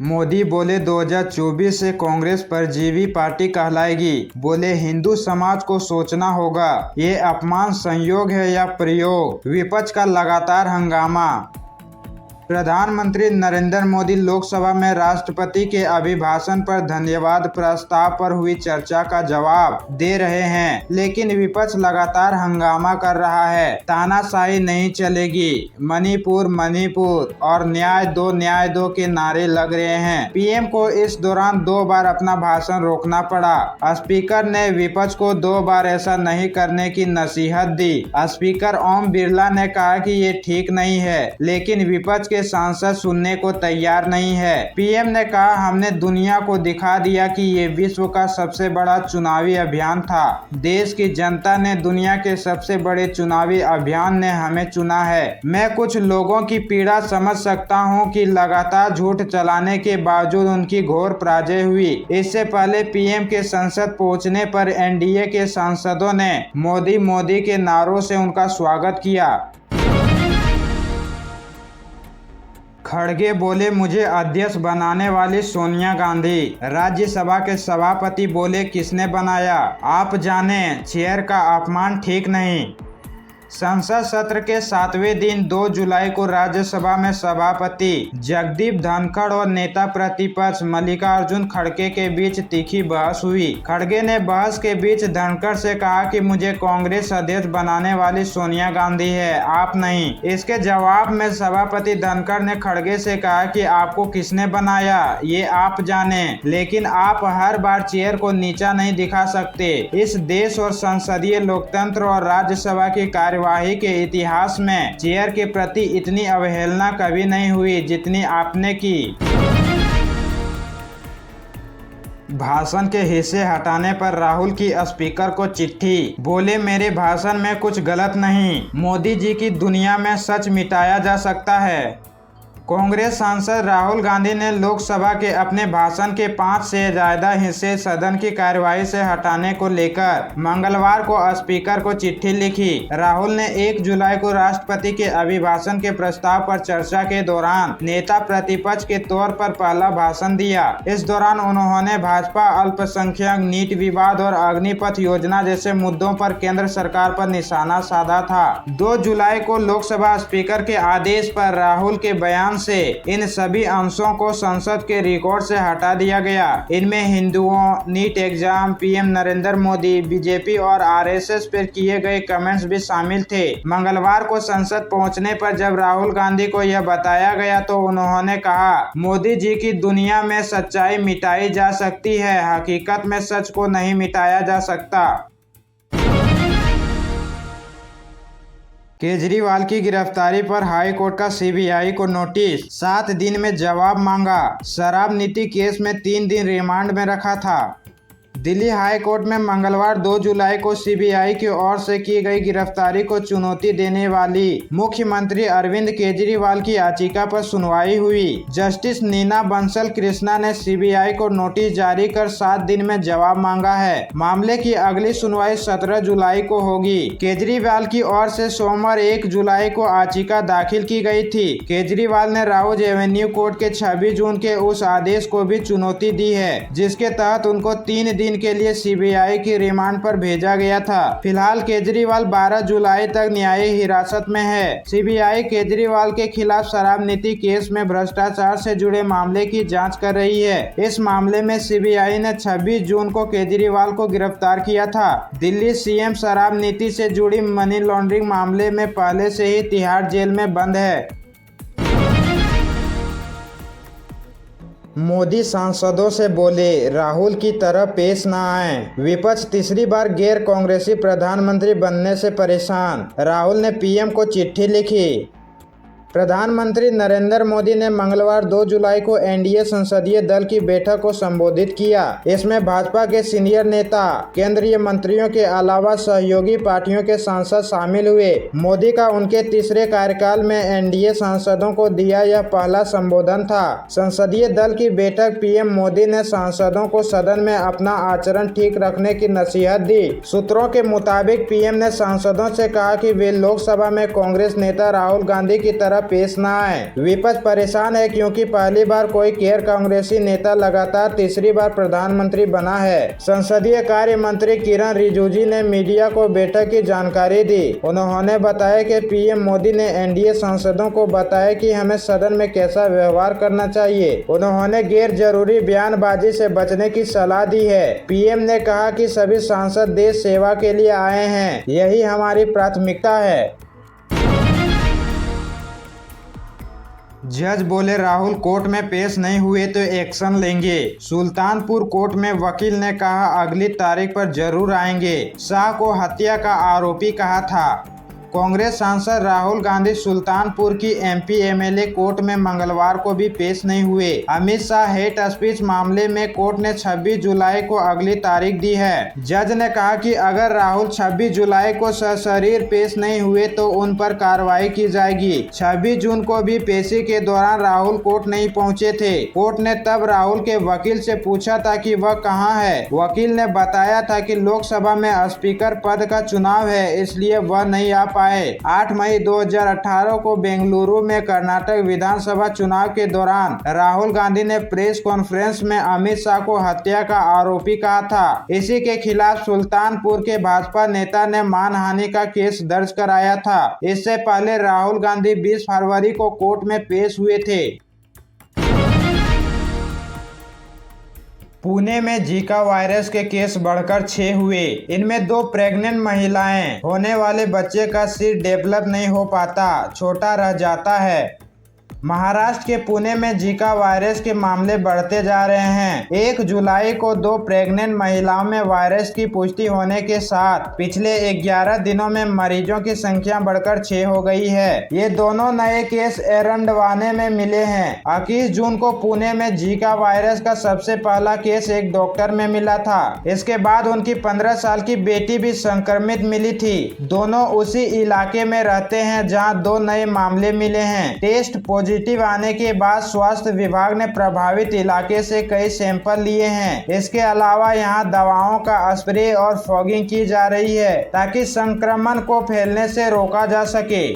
मोदी बोले 2024 से कांग्रेस परजीवी पार्टी कहलाएगी। बोले हिंदू समाज को सोचना होगा, ये अपमान संयोग है या प्रयोग। विपक्ष का लगातार हंगामा। प्रधानमंत्री नरेंद्र मोदी लोकसभा में राष्ट्रपति के अभिभाषण पर धन्यवाद प्रस्ताव पर हुई चर्चा का जवाब दे रहे हैं, लेकिन विपक्ष लगातार हंगामा कर रहा है। तानाशाही नहीं चलेगी, मणिपुर मणिपुर और न्याय दो के नारे लग रहे हैं। पीएम को इस दौरान 2 बार अपना भाषण रोकना पड़ा। स्पीकर ने विपक्ष को 2 बार ऐसा नहीं करने की नसीहत दी। स्पीकर ओम बिरला ने कहा कि ये ठीक नहीं है, लेकिन विपक्ष के सांसद सुनने को तैयार नहीं है। पीएम ने कहा, हमने दुनिया को दिखा दिया कि ये विश्व का सबसे बड़ा चुनावी अभियान था। देश की जनता ने दुनिया के सबसे बड़े चुनावी अभियान ने हमें चुना है। मैं कुछ लोगों की पीड़ा समझ सकता हूं कि लगातार झूठ चलाने के बावजूद उनकी घोर पराजय हुई। इससे पहले पीएम के संसद पहुंचने पर एनडीए के सांसदों ने मोदी मोदी के नारों से उनका स्वागत किया। खड़गे बोले, मुझे अध्यक्ष बनाने वाली सोनिया गांधी। राज्यसभा के सभापति बोले, किसने बनाया आप जाने, चेयर का अपमान ठीक नहीं। संसद सत्र के 7वें दिन 2 जुलाई को राज्यसभा में सभापति जगदीप धनखड़ और नेता प्रतिपक्ष मल्लिकार्जुन खड़गे के बीच तीखी बहस हुई। खड़गे ने बहस के बीच धनखड़ से कहा कि मुझे कांग्रेस अध्यक्ष बनाने वाली सोनिया गांधी है, आप नहीं। इसके जवाब में सभापति धनखड़ ने खड़गे से कहा कि आपको किसने बनाया ये आप जाने, लेकिन आप हर बार चेयर को नीचा नहीं दिखा सकते। इस देश और संसदीय लोकतंत्र और राज्यसभा की कार्यवाही के इतिहास में चेयर के प्रति इतनी अवहेलना कभी नहीं हुई जितनी आपने की। भाषण के हिस्से हटाने पर राहुल की स्पीकर को चिट्ठी। बोले, मेरे भाषण में कुछ गलत नहीं। मोदी जी की दुनिया में सच मिटाया जा सकता है। कांग्रेस सांसद राहुल गांधी ने लोकसभा के अपने भाषण के 5 से ज्यादा हिस्से सदन की कार्यवाही से हटाने को लेकर मंगलवार को स्पीकर को चिट्ठी लिखी। राहुल ने 1 जुलाई को राष्ट्रपति के अभिभाषण के प्रस्ताव पर चर्चा के दौरान नेता प्रतिपक्ष के तौर पर पहला भाषण दिया। इस दौरान उन्होंने भाजपा, अल्पसंख्यक, नीट विवाद और अग्निपथ योजना जैसे मुद्दों पर केंद्र सरकार पर निशाना साधा था। 2 जुलाई को लोकसभा स्पीकर के आदेश पर राहुल के बयान से इन सभी अंशों को संसद के रिकॉर्ड से हटा दिया गया। इनमें हिंदुओं, NEET exam, PM Narendra Modi, BJP और आरएसएस पर किए गए कमेंट्स भी शामिल थे। मंगलवार को संसद पहुंचने पर जब राहुल गांधी को यह बताया गया तो उन्होंने कहा, मोदी जी की दुनिया में सच्चाई मिटाई जा सकती है, हकीकत में सच को नहीं मिटाया जा सकता। केजरीवाल की गिरफ्तारी पर हाई कोर्ट का सीबीआई को नोटिस, 7 दिन में जवाब मांगा। शराब नीति केस में 3 दिन रिमांड में रखा था। दिल्ली हाई कोर्ट में मंगलवार 2 जुलाई को सीबीआई की ओर से की गई गिरफ्तारी को चुनौती देने वाली मुख्यमंत्री अरविंद केजरीवाल की याचिका पर सुनवाई हुई। जस्टिस नीना बंसल कृष्णा ने सीबीआई को नोटिस जारी कर 7 दिन में जवाब मांगा है। मामले की अगली सुनवाई 17 जुलाई को होगी। केजरीवाल की ओर से सोमवार 1 जुलाई को याचिका दाखिल की गई थी। केजरीवाल ने राउज एवेन्यू कोर्ट के 26 जून के उस आदेश को भी चुनौती दी है, जिसके तहत उनको 3 दिन के लिए सीबीआई की रिमांड पर भेजा गया था। फिलहाल केजरीवाल 12 जुलाई तक न्यायिक हिरासत में है। सीबीआई केजरीवाल के खिलाफ शराब नीति केस में भ्रष्टाचार से जुड़े मामले की जांच कर रही है। इस मामले में सीबीआई ने 26 जून को केजरीवाल को गिरफ्तार किया था। दिल्ली सीएम शराब नीति से जुड़ी मनी लॉन्ड्रिंग मामले में पहले से ही तिहाड़ जेल में बंद है। मोदी सांसदों से बोले, राहुल की तरह पेश न आए। विपक्ष तीसरी बार गैर कांग्रेसी प्रधानमंत्री बनने से परेशान। राहुल ने पीएम को चिट्ठी लिखी। प्रधानमंत्री नरेंद्र मोदी ने मंगलवार 2 जुलाई को एनडीए संसदीय दल की बैठक को संबोधित किया। इसमें भाजपा के सीनियर नेता, केंद्रीय मंत्रियों के अलावा सहयोगी पार्टियों के सांसद शामिल हुए। मोदी का उनके तीसरे कार्यकाल में एनडीए सांसदों को दिया यह पहला संबोधन था। संसदीय दल की बैठक पीएम मोदी ने सांसदों को सदन में अपना आचरण ठीक रखने की नसीहत दी। सूत्रों के मुताबिक पीएम ने सांसदों से कहा कि वे लोकसभा में कांग्रेस नेता राहुल गांधी की तरह पेश न आए। विपक्ष परेशान है क्योंकि पहली बार कोई गैर कांग्रेसी नेता लगातार तीसरी बार प्रधानमंत्री बना है। संसदीय कार्य मंत्री किरण रिजिजू ने मीडिया को बैठक की जानकारी दी। उन्होंने बताया कि पीएम मोदी ने एनडीए सांसदों को बताया कि हमें सदन में कैसा व्यवहार करना चाहिए। उन्होंने गैर जरूरी बयानबाजी से बचने की सलाह दी है। पीएम ने कहा कि सभी सांसद देश सेवा के लिए आए हैं, यही हमारी प्राथमिकता है। जज बोले राहुल कोर्ट में पेश नहीं हुए तो एक्शन लेंगे। सुल्तानपुर कोर्ट में वकील ने कहा अगली तारीख पर जरूर आएंगे। शाह को हत्या का आरोपी कहा था। कांग्रेस सांसद राहुल गांधी सुल्तानपुर की एमपी एमएलए कोर्ट में मंगलवार को भी पेश नहीं हुए। अमित शाह हेट स्पीच मामले में कोर्ट ने 26 जुलाई को अगली तारीख दी है। जज ने कहा कि अगर राहुल 26 जुलाई को सशरीर पेश नहीं हुए तो उन पर कार्रवाई की जाएगी। 26 जून को भी पेशी के दौरान राहुल कोर्ट नहीं पहुंचे थे। कोर्ट ने तब राहुल के वकील से पूछा था कि वह कहां है। वकील ने बताया था कि लोकसभा में स्पीकर पद का चुनाव है, इसलिए वह नहीं आ पाए। 8 मई 2018 को बेंगलुरु में कर्नाटक विधानसभा चुनाव के दौरान राहुल गांधी ने प्रेस कॉन्फ्रेंस में अमित शाह को हत्या का आरोपी कहा था। इसी के खिलाफ सुल्तानपुर के भाजपा नेता ने मानहानि का केस दर्ज कराया था। इससे पहले राहुल गांधी 20 फरवरी को कोर्ट में पेश हुए थे। पुणे में जीका वायरस के केस बढ़कर 6 हुए। इनमें 2 प्रेग्नेंट महिलाएं। होने वाले बच्चे का सिर डेवलप नहीं हो पाता, छोटा रह जाता है। महाराष्ट्र के पुणे में जीका वायरस के मामले बढ़ते जा रहे हैं। 1 जुलाई को 2 प्रेग्नेंट महिलाओं में वायरस की पुष्टि होने के साथ पिछले 11 दिनों में मरीजों की संख्या बढ़कर 6 हो गई है। ये दोनों नए केस एरंडवाने में मिले हैं। 21 जून को पुणे में जीका वायरस का सबसे पहला केस एक डॉक्टर में मिला था। इसके बाद उनकी 15 साल की बेटी भी संक्रमित मिली थी। दोनों उसी इलाके में रहते हैं जहाँ 2 नए मामले मिले हैं। टेस्ट पॉजिटिव आने के बाद स्वास्थ्य विभाग ने प्रभावित इलाके से कई सैंपल लिए हैं। इसके अलावा यहां दवाओं का स्प्रे और फॉगिंग की जा रही है ताकि संक्रमण को फैलने से रोका जा सके।